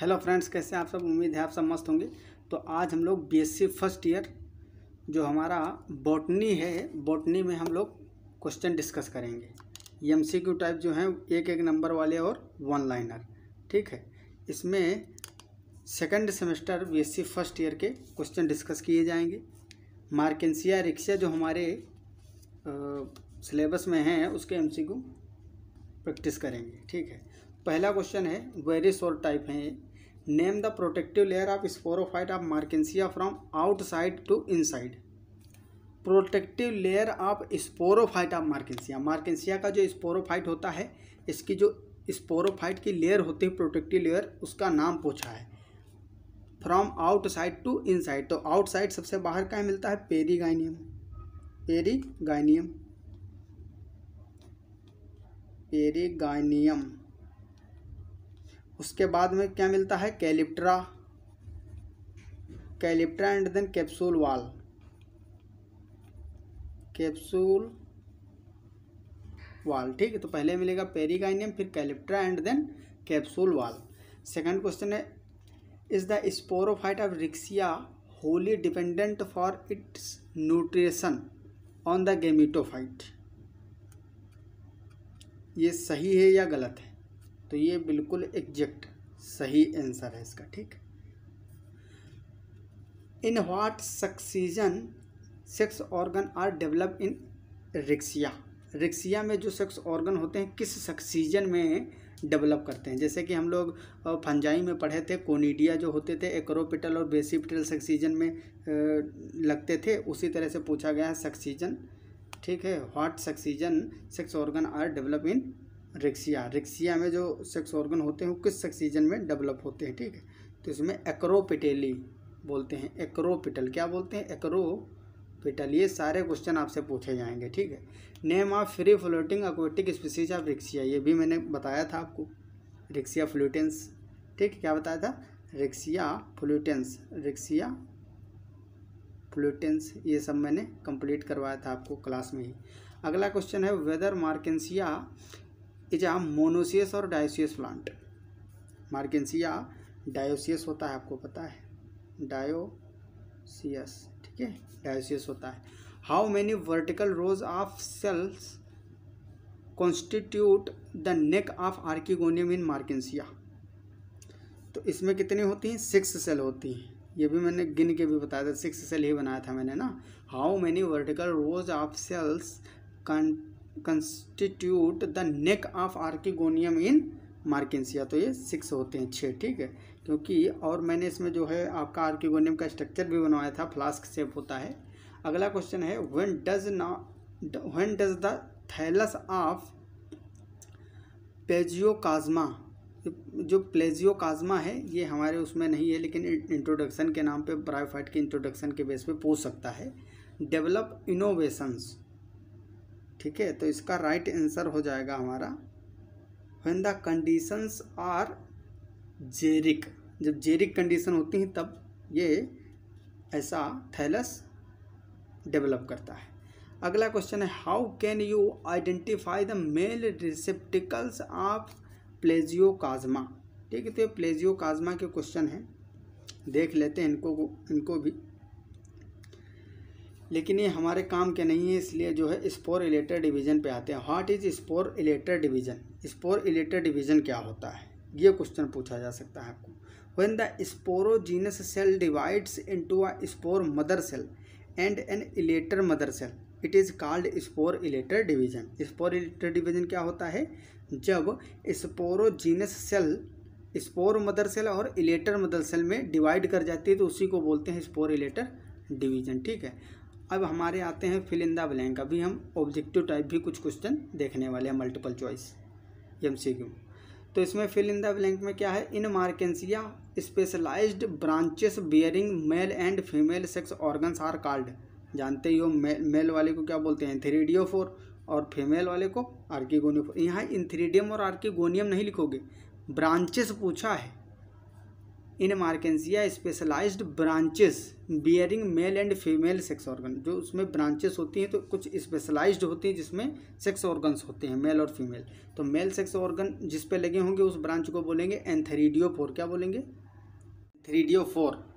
Hello friends, कैसे हैं आप सब। उम्मीद है आप सब मस्त होंगे। तो आज हम लोग बीएससी फर्स्ट ईयर जो हमारा बॉटनी है, बॉटनी में हम लोग क्वेश्चन डिस्कस करेंगे। एमसीक्यू टाइप जो हैं, एक एक नंबर वाले और वन लाइनर। ठीक है, इसमें second semester BSc first year के क्वेश्चन डिस्कस किए जाएंगे। मार्केंसिया रिक्शा जो हमारे सिलेबस में हैं उसके एमसीक्यू प्रैक्टिस करेंगे। ठीक है, पहला क्वेश्चन है, वेरी शॉर्ट टाइप है। Name the protective layer of sporophyte of marchantia from outside to inside. Protective layer of sporophyte of marchantia, marchantia का जो स्पोरोफाइट होता है, इसकी जो स्पोरोफाइट की लेयर होती है प्रोटेक्टिव लेयर, उसका नाम पूछा है। फ्रॉम आउटसाइड टू इनसाइड, तो आउटसाइड सबसे बाहर का मिलता है पेरीगाइनियम, पेरीगाइनियम, पेरीगाइनियम। उसके बाद में क्या मिलता है, calyptra, calyptra and then capsule wall, capsule wall. ठीक है, तो पहले मिलेगा पेरीगाइनियम, फिर calyptra and then capsule wall. Second question है, is the sporophyte of riccia wholly dependent for its nutrition on the gametophyte. ये सही है या गलत है? तो ये बिल्कुल एग्जैक्ट सही आंसर है इसका। ठीक, in what succession sex organ are develop in Riccia. Riccia में जो सेक्स ऑर्गन होते हैं किस सक्सीजन में डेवलप करते हैं? जैसे कि हम लोग फंजाई में पढ़े थे, कोनिडिया जो होते थे एक्रोपिटल और बेसिपिटल सक्सीजन में लगते थे, उसी तरह से पूछा गया है सक्सीजन। ठीक है, what succession sex organ are develop in Riccia. Riccia में जो सेक्स ऑर्गन होते हैं वो किस सक्सीजन में डेवलप होते हैं? ठीक है, तो इसमें एक्रोपिटेली बोलते हैं, एक्रोपिटल क्या बोलते हैं, एक्रोपिटल। ये सारे क्वेश्चन आपसे पूछे जाएंगे। ठीक है, name of free floating aquatic species of Riccia, ये भी मैंने बताया था आपको, रिक्सिया फ्लूटेंस। ठीक है, क्या बताया था, रिक्सिया फ्लूटेंस, रिक्सिया फ्लूटेंस, ये सब मैंने कंप्लीट करवाया था आपको क्लास में ही। अगला क्वेश्चन है, whether marchantia is a monoecious और डायोसियस प्लांट। मार्केंसिया डायोसियस होता है, आपको पता है, डायोसियस। ठीक है, डायोसियस होता है। How many vertical rows of cells constitute the neck of archegonium in मार्केंसिया। तो इसमें कितनी होती हैं, 6 सेल होती हैं। ये भी मैंने गिन के भी बताया था, 6 सेल ही बनाया था मैंने ना। How many vertical rows of cells constitute the neck of archegonium in मार्केंसिया, तो ये 6 होते हैं, 6। ठीक है, क्योंकि और मैंने इसमें जो है आपका आर्किगोनियम का स्ट्रक्चर भी बनवाया था, फ्लास्क शेप होता है। अगला क्वेश्चन है, when does the thallus of Plagiochasma, जो प्लेजियोकाज्मा है ये हमारे उसमें नहीं है, लेकिन इंट्रोडक्शन के नाम पे, ब्रायोफाइट के इंट्रोडक्शन के बेस पे पूछ सकता है। Develop innovations. ठीक है, तो इसका राइट आंसर हो जाएगा हमारा, व्हेन द कंडीशंस आर जेरिक, जब जेरिक कंडीशन होती हैं तब ये ऐसा थैलस डेवलप करता है। अगला क्वेश्चन है, how can you identify the male receptacles of Plagiochasma. ठीक है, तो ये प्लेजियोकाज्मा के क्वेश्चन हैं, देख लेते हैं इनको भी, लेकिन ये हमारे काम के नहीं है, इसलिए जो है स्पोर इलेटर डिवीजन पे आते हैं। What is spore elater division, spore elater division क्या होता है, ये क्वेश्चन पूछा जा सकता है आपको। When the sporogenous cell divides into a spore mother cell and an elater mother cell, it is called spore elater division. Spore elater division क्या होता है, जब sporogenous cell spore mother cell और इलेटर मदर सेल में divide कर जाती है, तो उसी को बोलते हैं स्पोर इलेटर डिवीजन। ठीक है, अब हमारे आते हैं फिल इन द ब्लैंक। अभी हम ऑब्जेक्टिव टाइप भी कुछ क्वेश्चन देखने वाले हैं, मल्टीपल चॉइस एमसीक्यू। तो इसमें फिल इन द ब्लैंक में क्या है, in Marchantia specialised branches bearing male and female sex organs are called. जानते ही हो, मेल वाले को क्या बोलते हैं, इंथ्रीडियोफोर, और फीमेल वाले को आर्किगोनियोफोर। यहाँ इंथ्रीडियम और आर्किगोनियम नहीं लिखोगे, ब्रांचेस पूछा है, in Marchantia specialised branches bearing male and female sex organ, जो उसमें ब्रांचेस होती हैं तो कुछ स्पेशलाइज्ड होती हैं जिसमें सेक्स ऑर्गन्स होते हैं मेल और फीमेल। तो मेल सेक्स ऑर्गन जिस पे लगे होंगे उस ब्रांच को बोलेंगे एंथेरिडियोफोर। क्या बोलेंगे? एंथेरिडियोफोर।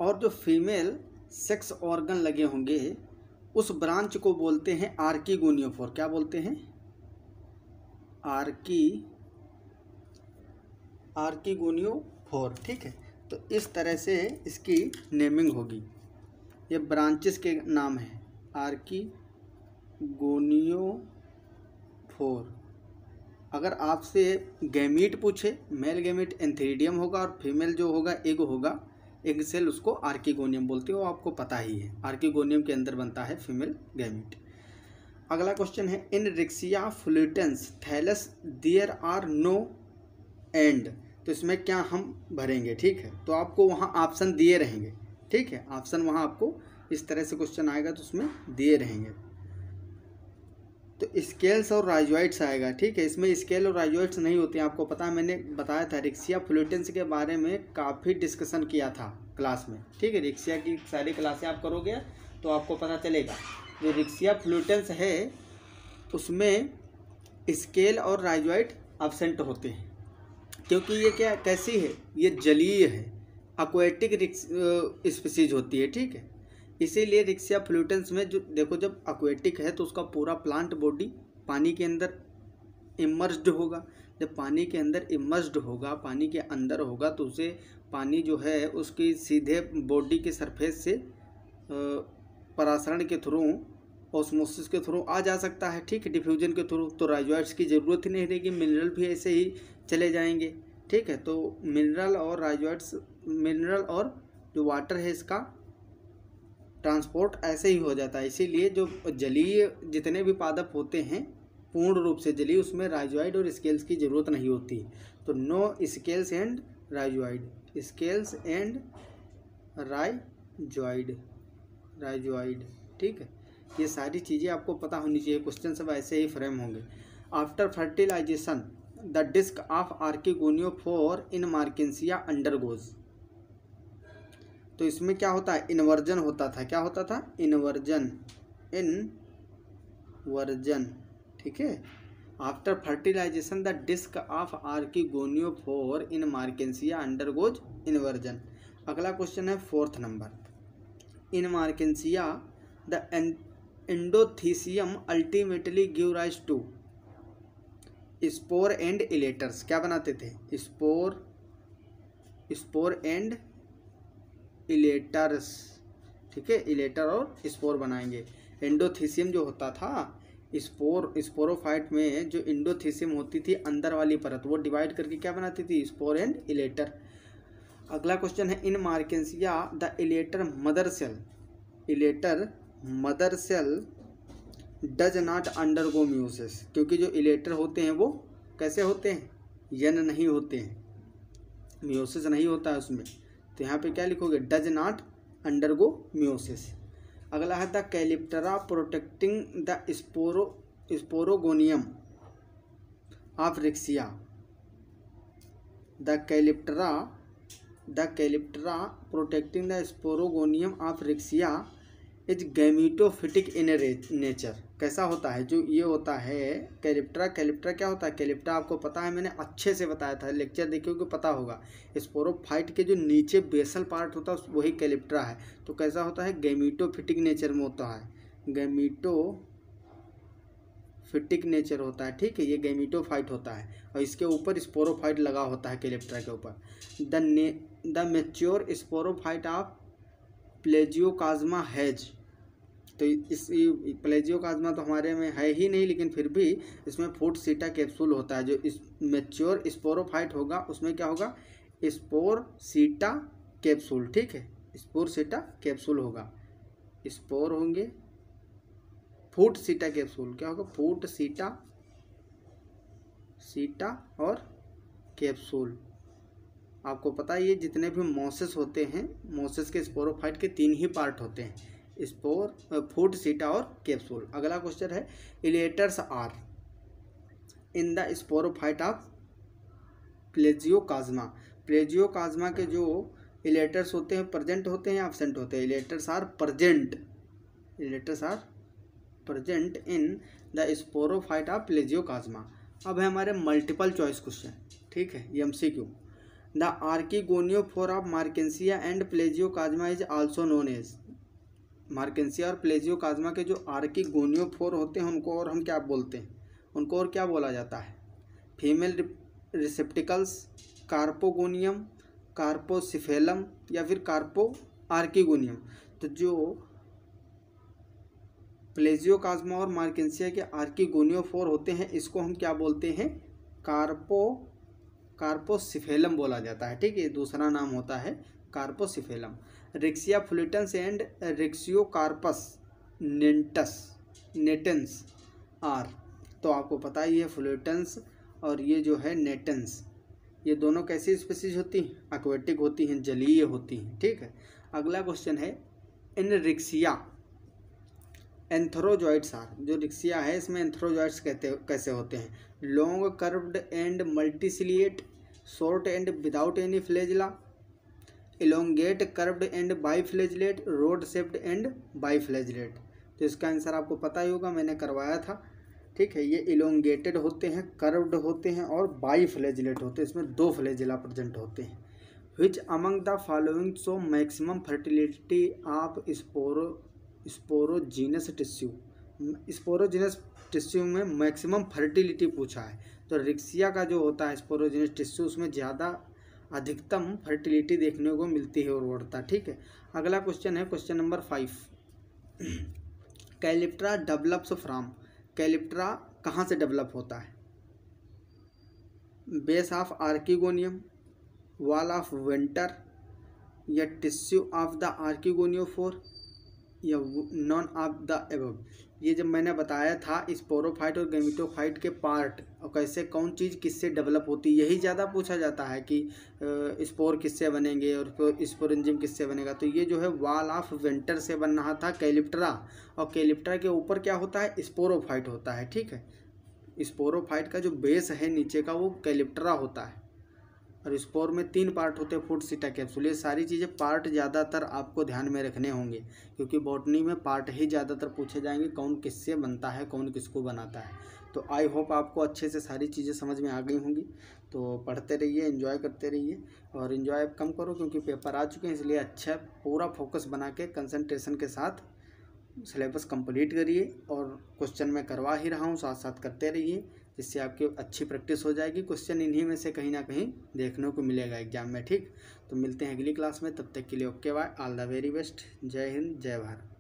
और जो फीमेल सेक्स ऑर्गन लगे होंगे उस ब्रांच को बोलते हैं आर्कीगोनियोफोर। क्या बोलते हैं? आर्कीगोनियोफोर। ठीक है, तो इस तरह से इसकी नेमिंग होगी। ये ब्रांचेस के नाम है, आर्कीगोनियोफोर। अगर आपसे गैमीट पूछे, मेल गैमीट एंथेरिडियम होगा और फीमेल जो होगा एग होगा, एग सेल, उसको आर्कीगोनियम बोलते हो, आपको पता ही है। आर्कीगोनियम के अंदर बनता है फीमेल गैमीट। अगला क्वेश्चन है in Riccia fluitans thallus there are no end. तो इसमें क्या हम भरेंगे? ठीक है, तो आपको वहाँ ऑप्शन दिए रहेंगे। ठीक है, ऑप्शन वहाँ आपको इस तरह से क्वेश्चन आएगा तो उसमें दिए रहेंगे। तो स्केल्स और राइजॉइड्स आएगा। ठीक है, इसमें स्केल और राइजॉइड्स नहीं होते हैं, आपको पता है। मैंने बताया था रिक्सिया फ्लूटेंस के बारे में काफ़ी डिस्कशन किया था क्लास में। ठीक है, रिक्सिया की सारी क्लासें आप करोगे तो आपको पता चलेगा। जो रिक्सिया फ्लूटेंस है उसमें स्केल और राइजॉइड एब्सेंट होते हैं, क्योंकि ये क्या कैसी है, ये जलीय है, एक्वेटिक स्पीसीज होती है। ठीक है, इसीलिए रिक्सिया फ्लूटेंस में जो देखो, जब एक्वेटिक है तो उसका पूरा प्लांट बॉडी पानी के अंदर इमर्स्ड होगा। जब पानी के अंदर इमर्स्ड होगा, पानी के अंदर होगा, तो उसे पानी जो है उसकी सीधे बॉडी के सरफेस से परासरण के थ्रू, ऑस्मोसिस के थ्रू आ जा सकता है। ठीक है, डिफ्यूजन के थ्रू। तो राइजॉइड्स की ज़रूरत ही नहीं रहेगी, मिनरल भी ऐसे ही चले जाएंगे। ठीक है, तो मिनरल और राइजॉइड्स, मिनरल और जो वाटर है इसका ट्रांसपोर्ट ऐसे ही हो जाता है। इसीलिए जो जलीय जितने भी पादप होते हैं पूर्ण रूप से जलीय, उसमें राइजॉइड और स्केल्स की ज़रूरत नहीं होती। तो no scales and rhizoid, scales and rhizoid. ठीक है, ये सारी चीज़ें आपको पता होनी चाहिए, क्वेश्चन सब ऐसे ही फ्रेम होंगे। After fertilisation the disc of archegoniophore in Marchantia undergoes. तो इसमें क्या होता है? इन्वर्जन होता था। क्या होता था? इन्वर्जन। ठीक है, after fertilisation the disc of archegoniophore in Marchantia undergoes inversion. अगला क्वेश्चन है 4th number. In Marchantia the endothecium ultimately give rise to spore and elaters. क्या बनाते थे? Spore and elaters. ठीक है, इलेटर और स्पोर बनाएंगे। एंडोथीसियम जो होता था, स्पोरोफाइट में जो एंडोथीसियम होती थी अंदर वाली परत, वो डिवाइड करके क्या बनाती थी? Spore and elater. अगला क्वेश्चन है in Marchantia the elater mother cell does not undergo meiosis. क्योंकि जो इलेटर होते हैं वो कैसे होते हैं? यन नहीं होते हैं, म्यूसिस नहीं होता है उसमें। तो यहाँ पे क्या लिखोगे? Does not undergo meiosis. अगला है the calyptra protecting the sporogonium of Riccia. The calyptra protecting the sporogonium of Riccia is gametophytic in nature. कैसा होता है? जो ये होता है कैलिप्टरा क्या होता है? कैलिप्टरा आपको पता है, मैंने अच्छे से बताया था, लेक्चर देखियोगे पता होगा। स्पोरोफाइट के जो नीचे बेसल पार्ट होता है वही कैलिप्टरा है। तो कैसा होता है? गैमीटोफिटिक नेचर में होता है, गैमीटोफिटिक नेचर होता है। ठीक है, ये गैमीटोफाइट होता है और इसके ऊपर स्पोरोफाइट लगा होता है कैलिप्टरा के ऊपर। The mature sporophyte of Plagiochasma has. तो इस प्लेजियोकाज्मा तो हमारे में है ही नहीं, लेकिन फिर भी इसमें फूड सीटा कैप्सूल होता है। जो इस मैच्योर स्पोरोफाइट होगा उसमें क्या होगा? स्पोर सीटा कैप्सूल। ठीक है, स्पोर सीटा कैप्सूल होगा। स्पोर होंगे, फूड सीटा कैप्सूल क्या होगा? फूड सीटा और कैप्सूल। आपको पता है ये जितने भी मोसेस होते हैं, मोसेस के स्पोरोफाइट के 3 ही पार्ट होते हैं, स्पोर, फूड सीटा और कैप्सूल। अगला क्वेश्चन है elaters are in the sporophyte of Plagiochasma. Plagiochasma के जो इलेटर्स होते हैं प्रेजेंट होते हैं या एब्सेंट होते हैं? Elaters are present, elaters are present in the sporophyte of Plagiochasma. अब है हमारे मल्टीपल चॉइस क्वेश्चन, ठीक है, ये MCQ। The archegoniophore of Marchantia and Plagiochasma is also known as. Marchantia और प्लेजियोकाज्मा के जो आर्किगोनियोफोर होते हैं उनको और हम क्या बोलते हैं, उनको और क्या बोला जाता है? फीमेल रिसेप्टिकल्स, कार्पोगोनियम, कार्पोसिफेलम या फिर कार्पो आर्किगोनियम। तो जो प्लेजियोकाज्मा और मार्केंसिया के आर्किगोनियोफोर होते हैं इसको हम क्या बोलते हैं? कार्पोसिफेलम बोला जाता है, ठीक है, दूसरा नाम होता है कार्पोसिफेलम। रिक्सिया फ्लूटेंस एंड रिक्सियोकार्पस नेटेंस आर, तो आपको पता ही है फ्लूटेंस और ये जो है नेटेंस, ये दोनों कैसी स्पीसीज होती हैं? एक्वेटिक होती हैं, जलीय होती हैं, ठीक है। अगला क्वेश्चन है इन रिक्सिया एंथ्रोजॉइड्स आर, जो रिक्सिया है इसमें एंथ्रोजॉइड्स कैसे होते हैं? Long curved and multiciliate, short and without any flagella, elongate curved and biflagellate, rod shaped and biflagellate. तो इसका आंसर आपको पता ही होगा, मैंने करवाया था, ठीक है। ये इलोंगेटेड होते हैं, कर्व्ड होते हैं और बाईफ्लेजलेट होते हैं, इसमें 2 फ्लेजिला प्रेजेंट होते हैं। Which among the following show maximum fertility of sporogenous tissue. Sporogenous tissue में मैक्सिमम फर्टिलिटी पूछा है, तो रिक्सिया का जो होता है स्पोरोजीनस टिश्यू उसमें ज़्यादा अधिकतम फर्टिलिटी देखने को मिलती है उर्वरता, ठीक है। अगला क्वेश्चन है question number 5। Calyptra develops from, calyptra कहाँ से डेवलप होता है? Base of archegonium, wall of winter या टिश्यू ऑफ द आर्किगोनियोफोर या नॉन ऑफ द एबव। ये जब मैंने बताया था स्पोरोफाइट और गैमेटोफाइट के पार्ट और कैसे कौन चीज़ किससे डेवलप होती है, यही ज़्यादा पूछा जाता है कि स्पोर किससे बनेंगे और स्पोरेंजिम किससे बनेगा। तो ये जो है वॉल ऑफ विंटर से बन रहा था कैलिप्ट्रा, और कैलिप्ट्रा के ऊपर क्या होता है? स्पोरोफाइट होता है, ठीक है। स्पोरोफाइट का जो बेस है नीचे का वो कैलिप्ट्रा होता है, और स्पोर में 3 पार्ट होते हैं, फूट, सीटा, कैप्सूल। ये सारी चीज़ें पार्ट ज़्यादातर आपको ध्यान में रखने होंगे, क्योंकि बॉटनी में पार्ट ही ज़्यादातर पूछे जाएंगे, कौन किससे बनता है, कौन किसको बनाता है। तो आई होप आपको अच्छे से सारी चीज़ें समझ में आ गई होंगी। तो पढ़ते रहिए, एंजॉय करते रहिए, और एंजॉय कम करो क्योंकि पेपर आ चुके हैं, इसलिए अच्छा पूरा फोकस बना के कंसंट्रेशन के साथ सिलेबस कंप्लीट करिए, और क्वेश्चन मैं करवा ही रहा हूँ, साथ साथ करते रहिए, जिससे आपकी अच्छी प्रैक्टिस हो जाएगी। क्वेश्चन इन्हीं में से कहीं ना कहीं देखने को मिलेगा एग्जाम में, ठीक। तो मिलते हैं अगली क्लास में, तब तक के लिए okay bye, all the very best, जय हिंद, जय भारत।